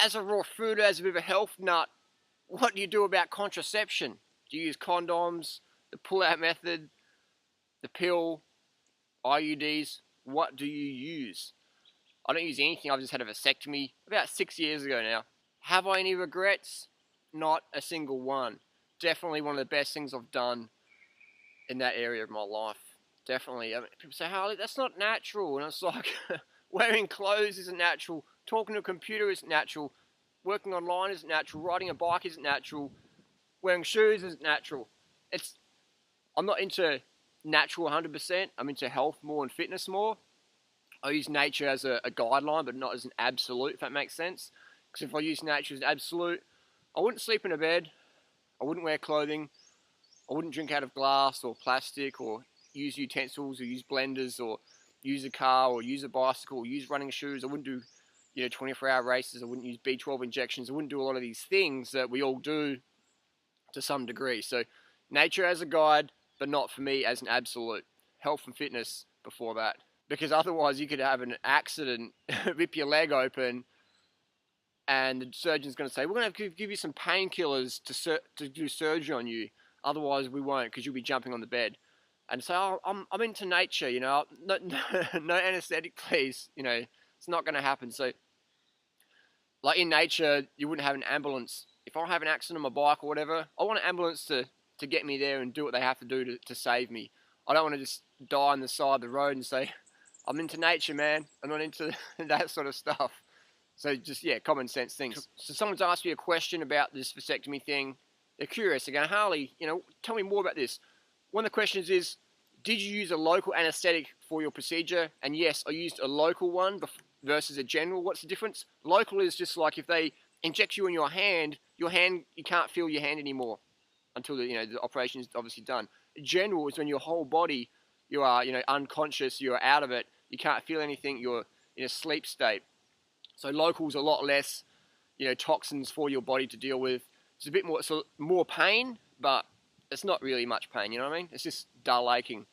as a raw food, as a bit of a health nut, what do you do about contraception? Do you use condoms, the pull-out method, the pill, IUDs? What do you use? I don't use anything. I've just had a vasectomy about 6 years ago now. Have I any regrets? Not a single one. Definitely one of the best things I've done in that area of my life. Definitely. I mean, people say, Harley, that's not natural. And it's like, wearing clothes isn't natural. Talking to a computer isn't natural. Working online isn't natural. Riding a bike isn't natural. Wearing shoes isn't natural. I'm not into natural 100%. I'm into health more and fitness more. I use nature as a guideline, but not as an absolute, if that makes sense. Because if I use nature as an absolute, I wouldn't sleep in a bed. I wouldn't wear clothing. I wouldn't drink out of glass or plastic or use utensils or use blenders or use a car or use a bicycle or use running shoes. I wouldn't do 24-hour races. I wouldn't use B12 injections. I wouldn't do a lot of these things that we all do to some degree. So nature as a guide, but not for me as an absolute. Health and fitness before that. Because otherwise you could have an accident, rip your leg open, and the surgeon's going to say, we're going to give you some painkillers to do surgery on you. Otherwise we won't, because you'll be jumping on the bed. And so I'm into nature, no anesthetic, please. It's not going to happen. So, like in nature, you wouldn't have an ambulance. If I have an accident on my bike or whatever, I want an ambulance to get me there and do what they have to do to save me. I don't want to just die on the side of the road and say, I'm into nature, man. I'm not into that sort of stuff. So just, common sense things. So someone's asked me a question about this vasectomy thing. They're curious. They're going, Harley, tell me more about this. One of the questions is, did you use a local anesthetic for your procedure? And yes, I used a local one versus a general. What's the difference? Local is just like if they inject you in your hand, you can't feel your hand anymore until the operation is obviously done. General is when your whole body, you are unconscious, you're out of it, you can't feel anything, you're in a sleep state. So local is a lot less toxins for your body to deal with. It's a bit more pain, but it's not really much pain, you know what I mean? It's just dull aching.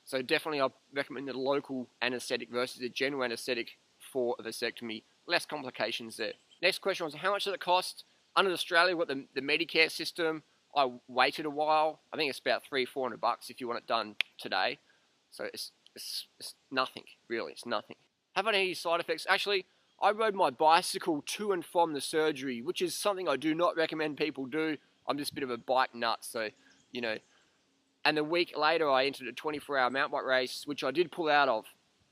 So definitely I recommend the local anesthetic versus a general anesthetic for a vasectomy. Less complications there. Next question was, how much does it cost? Under Australia, we've got the Medicare system. I waited a while. I think it's about $300-400 if you want it done today. So it's nothing, really. It's nothing. Have I had any side effects? Actually, I rode my bicycle to and from the surgery, which is something I do not recommend people do. I'm just a bit of a bike nut, so, And a week later, I entered a 24-hour mountain bike race, which I did pull out of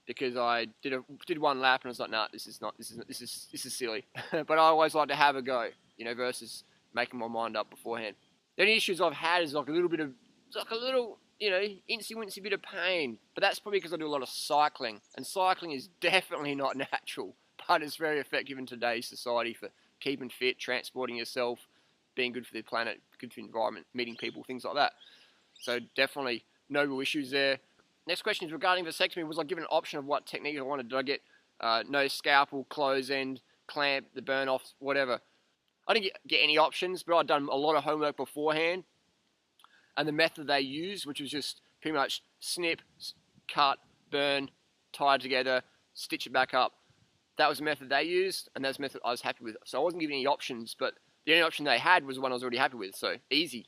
because I did one lap and I was like, nah, this is silly. But I always like to have a go, versus making my mind up beforehand. The only issues I've had is like a little, incy-wincy bit of pain. But that's probably because I do a lot of cycling. And cycling is definitely not natural. But it's very effective in today's society for keeping fit, transporting yourself, being good for the planet, good for the environment, meeting people, things like that. So definitely no real issues there. Next question is regarding vasectomy. Was I given an option of what technique I wanted? Did I get no scalpel, close end, clamp, the burn off, whatever? I didn't get any options, but I'd done a lot of homework beforehand. And the method they used, which was just pretty much snip, cut, burn, tie it together, stitch it back up. That was the method they used, and that's the method I was happy with. So I wasn't given any options, but the only option they had was the one I was already happy with, so easy.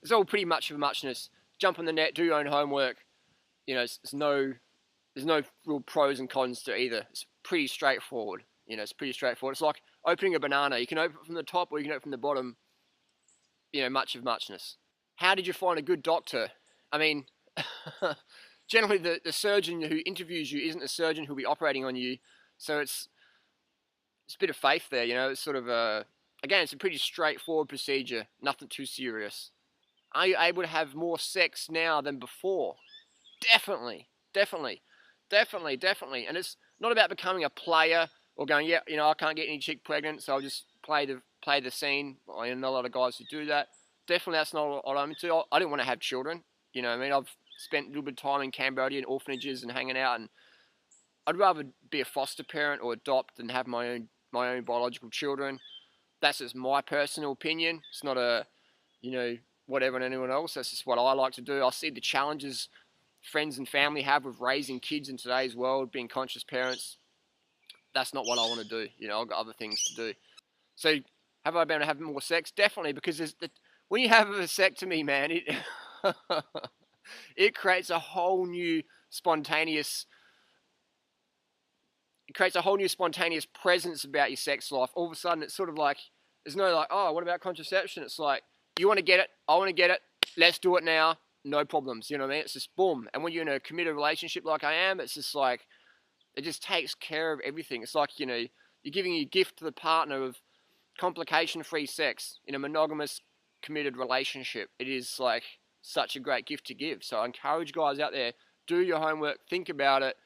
It's all pretty much of a muchness. Jump on the net, do your own homework. There's no real pros and cons to either. It's pretty straightforward. It's pretty straightforward. It's like opening a banana. You can open it from the top or you can open it from the bottom. Much of muchness. How did you find a good doctor? I mean, generally the surgeon who interviews you isn't a surgeon who'll be operating on you. So it's a bit of faith there, It's sort of again, it's a pretty straightforward procedure. Nothing too serious. Are you able to have more sex now than before? Definitely. And it's not about becoming a player or going, I can't get any chick pregnant, so I'll just play the scene. I know a lot of guys who do that. Definitely that's not what I'm into. I didn't want to have children. I've spent a little bit of time in Cambodia and orphanages and hanging out, and I'd rather be a foster parent or adopt than have my own biological children. That's just my personal opinion. It's not whatever and anyone else. That's just what I like to do. I see the challenges friends and family have with raising kids in today's world, being conscious parents. That's not what I want to do. I've got other things to do. So have I been able to have more sex? Definitely, because when you have a vasectomy, man, it creates a whole new spontaneous presence about your sex life. All of a sudden, it's sort of like, there's no like, oh, what about contraception? It's like, you want to get it, I want to get it, let's do it now, no problems, you know what I mean? It's just boom. And when you're in a committed relationship like I am, it's just like, it just takes care of everything. It's like, you know, you're giving a gift to the partner of complication-free sex in a monogamous, committed relationship. It is like such a great gift to give. So I encourage guys out there, do your homework, think about it,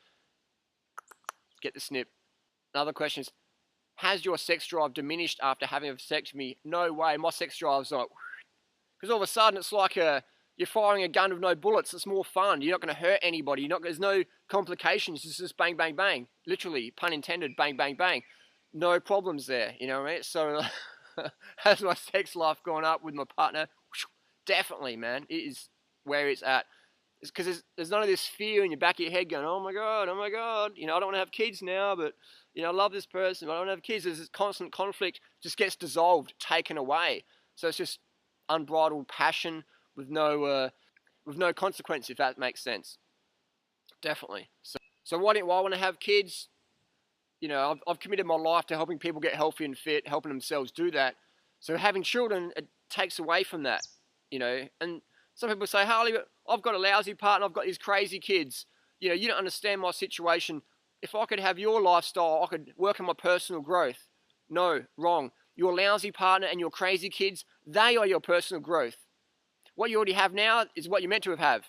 get the snip. Another question is, has your sex drive diminished after having a vasectomy? No way. My sex drive's like, because all of a sudden it's like you're firing a gun with no bullets. It's more fun. You're not going to hurt anybody. There's no complications. It's just bang, bang, bang. Literally, pun intended, bang, bang, bang. No problems there. You know what I mean? So has my sex life gone up with my partner? Definitely, man. It is where it's at. It's because there's none of this fear in your back of your head going, oh my God, you know, I don't want to have kids now, but, you know, I love this person, but I don't have kids. There's this constant conflict, just gets dissolved, taken away. So it's just unbridled passion with no consequence, if that makes sense. Definitely. So why do I want to have kids? You know, I've committed my life to helping people get healthy and fit, helping themselves do that. So having children, it takes away from that, you know. And some people say, Harley, but I've got a lousy partner, I've got these crazy kids. You know, you don't understand my situation. If I could have your lifestyle, I could work on my personal growth. No, wrong. Your lousy partner and your crazy kids, they are your personal growth. What you already have now is what you're meant to have.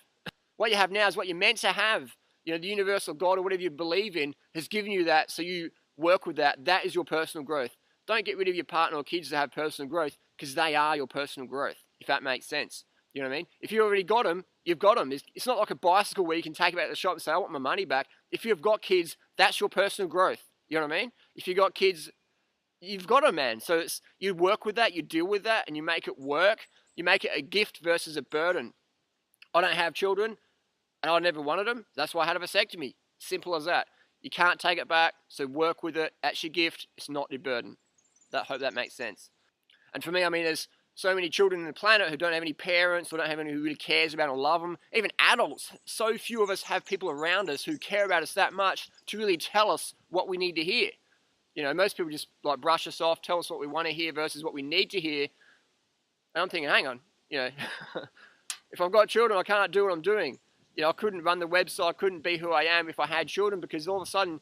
What you have now is what you're meant to have. You know, the universal God or whatever you believe in has given you that, so you work with that. That is your personal growth. Don't get rid of your partner or kids to have personal growth, because they are your personal growth, if that makes sense. You know what I mean? If you already got them, you've got them. It's not like a bicycle where you can take it back to the shop and say, I want my money back. If you've got kids, that's your personal growth. You know what I mean? If you've got kids, you've got them, man. So you work with that, you deal with that, and you make it work. You make it a gift versus a burden. I don't have children, and I never wanted them. That's why I had a vasectomy. Simple as that. You can't take it back, so work with it. That's your gift. It's not your burden. Hope that makes sense. And for me, I mean, there's so many children on the planet who don't have any parents or don't have anyone who really cares about or love them. Even adults, so few of us have people around us who care about us that much to really tell us what we need to hear. You know, most people just like brush us off, tell us what we want to hear versus what we need to hear. And I'm thinking, hang on, you know, if I've got children, I can't do what I'm doing. You know, I couldn't run the website, I couldn't be who I am if I had children, because all of a sudden,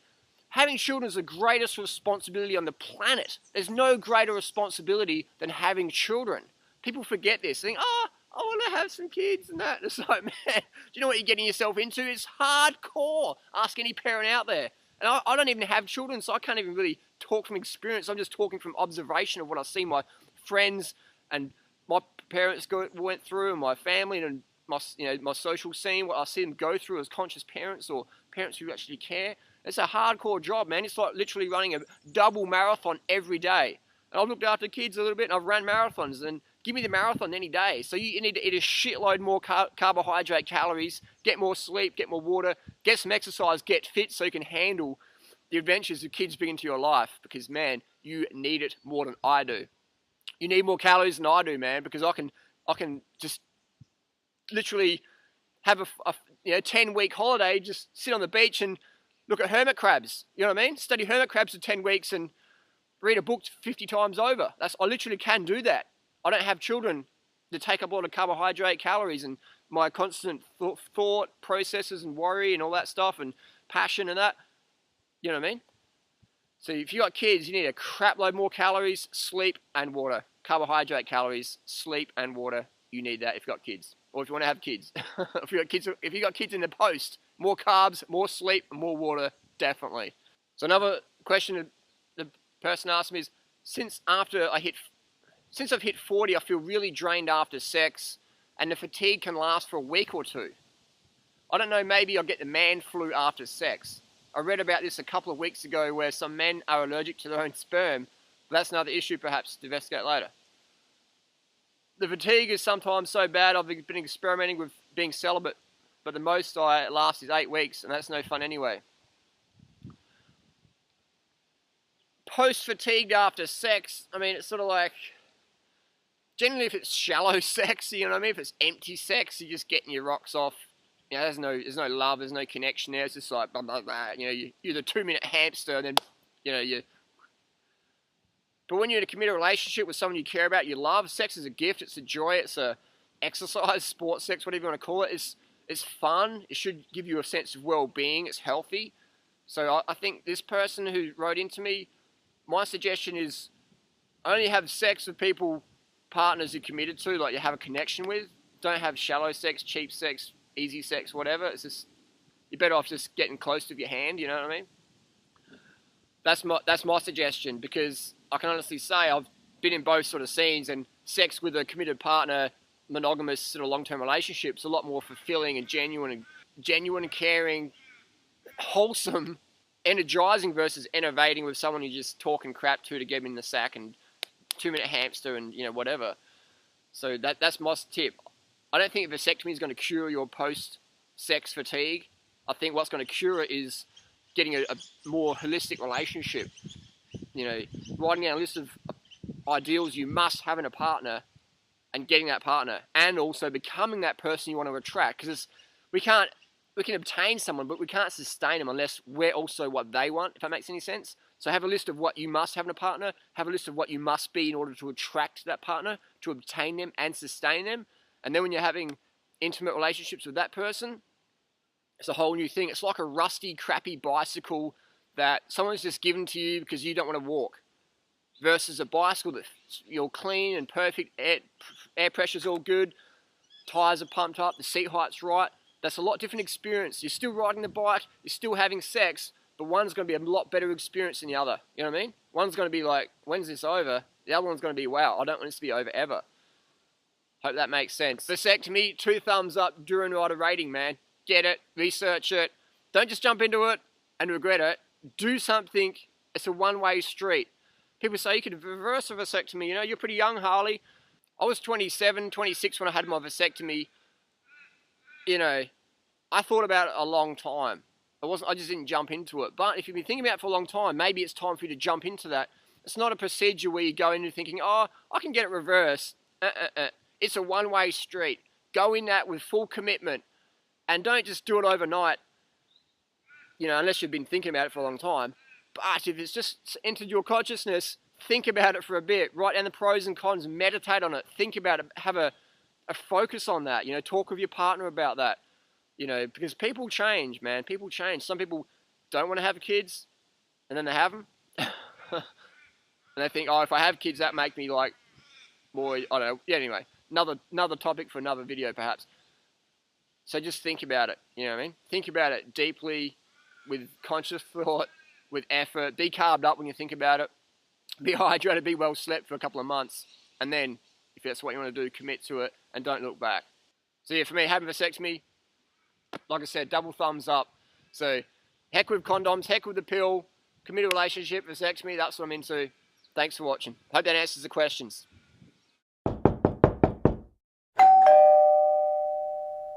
having children is the greatest responsibility on the planet. There's no greater responsibility than having children. People forget this. They think, oh, I want to have some kids and that. It's like, man, do you know what you're getting yourself into? It's hardcore. Ask any parent out there. And I don't even have children, so I can't even really talk from experience. I'm just talking from observation of what I see my friends and my parents went through, and my family and my social scene, what I see them go through as conscious parents or parents who actually care. It's a hardcore job, man. It's like literally running a double marathon every day. And I've looked after kids a little bit, and I've ran marathons, and give me the marathon any day. So you need to eat a shitload more carbohydrate calories, get more sleep, get more water, get some exercise, get fit so you can handle the adventures of kids bring into your life. Because, man, you need it more than I do. You need more calories than I do, man, because I can just literally have a 10-week holiday, just sit on the beach and look at hermit crabs. You know what I mean? Study hermit crabs for 10 weeks and read a book 50 times over. I literally can do that. I don't have children to take up a lot of carbohydrate calories, and my constant thought processes and worry and all that stuff and passion and that. You know what I mean? So if you got kids, you need a crap load more calories, sleep and water. Carbohydrate calories, sleep and water. You need that if you got kids, or if you want to have kids. If you got kids in the post, more carbs, more sleep, more water, definitely. So another question the person asked me is, since I've hit 40, I feel really drained after sex, and the fatigue can last for a week or two. I don't know, maybe I'll get the man flu after sex. I read about this a couple of weeks ago where some men are allergic to their own sperm, but that's another issue perhaps to investigate later. The fatigue is sometimes so bad I've been experimenting with being celibate, but the most I last is 8 weeks, and that's no fun anyway. post-fatigued after sex, I mean, it's sort of like, generally if it's shallow sex, you know what I mean? If it's empty sex, you're just getting your rocks off. You know, there's no love, there's no connection there. It's just like, blah, blah, blah. You know, you're the 2-minute hamster, and then, you know, But when you're in a committed relationship with someone you care about, you love, sex is a gift, it's a joy, it's a exercise, sports sex, whatever you want to call it. It's fun. It should give you a sense of well-being. It's healthy. So I think this person who wrote into me, my suggestion is only have sex with people, partners you're committed to, like you have a connection with. Don't have shallow sex, cheap sex, easy sex, whatever. It's just, you're better off just getting close to your hand, you know what I mean? That's my suggestion, because I can honestly say I've been in both sort of scenes, and sex with a committed partner, monogamous sort of long-term relationships, a lot more fulfilling and genuine and caring, wholesome, energizing versus enervating with someone you just talking crap to get them in the sack and 2-minute hamster and, you know, whatever. So that's my tip. I don't think a vasectomy is going to cure your post-sex fatigue. I think what's going to cure it is getting a more holistic relationship. You know, writing down a list of ideals you must have in a partner, and getting that partner, and also becoming that person you want to attract. Because we can obtain someone, but we can't sustain them unless we're also what they want, if that makes any sense. So have a list of what you must have in a partner, have a list of what you must be in order to attract that partner, to obtain them and sustain them. And then when you're having intimate relationships with that person, it's a whole new thing. It's like a rusty, crappy bicycle that someone's just given to you because you don't want to walk, versus a bicycle that you're clean and perfect, air pressure's all good, tires are pumped up, the seat height's right. That's a lot different experience. You're still riding the bike, you're still having sex, but one's going to be a lot better experience than the other. You know what I mean? One's going to be like, when's this over? The other one's going to be, wow, I don't want this to be over ever. Hope that makes sense. Vasectomy, 2 thumbs up, Duranoida rating, man. Get it, research it. Don't just jump into it and regret it. Do something. It's a one-way street. People say you could reverse a vasectomy. You know, you're pretty young, Harley. I was 27, 26 when I had my vasectomy. You know, I thought about it a long time. I just didn't jump into it. But if you've been thinking about it for a long time, maybe it's time for you to jump into that. It's not a procedure where you go into thinking, oh, I can get it reversed. It's a one-way street. Go in that with full commitment. And don't just do it overnight, you know, unless you've been thinking about it for a long time. But if it's just entered your consciousness, think about it for a bit. Write down the pros and cons, meditate on it, think about it, have a focus on that. You know, talk with your partner about that. You know, because people change, man. People change. Some people don't want to have kids, and then they have them. And they think, oh, if I have kids, that make me like more, I don't know. Yeah, anyway, another topic for another video, perhaps. So just think about it, you know what I mean? Think about it deeply, with conscious thought, with effort. Be carved up when you think about it. Be hydrated, be well slept for a couple of months. And then, if that's what you want to do, commit to it and don't look back. So yeah, for me, having a vasectomy, like I said, double thumbs up. So heck with condoms, heck with the pill, committed relationship, vasectomy, that's what I'm into. Thanks for watching. Hope that answers the questions.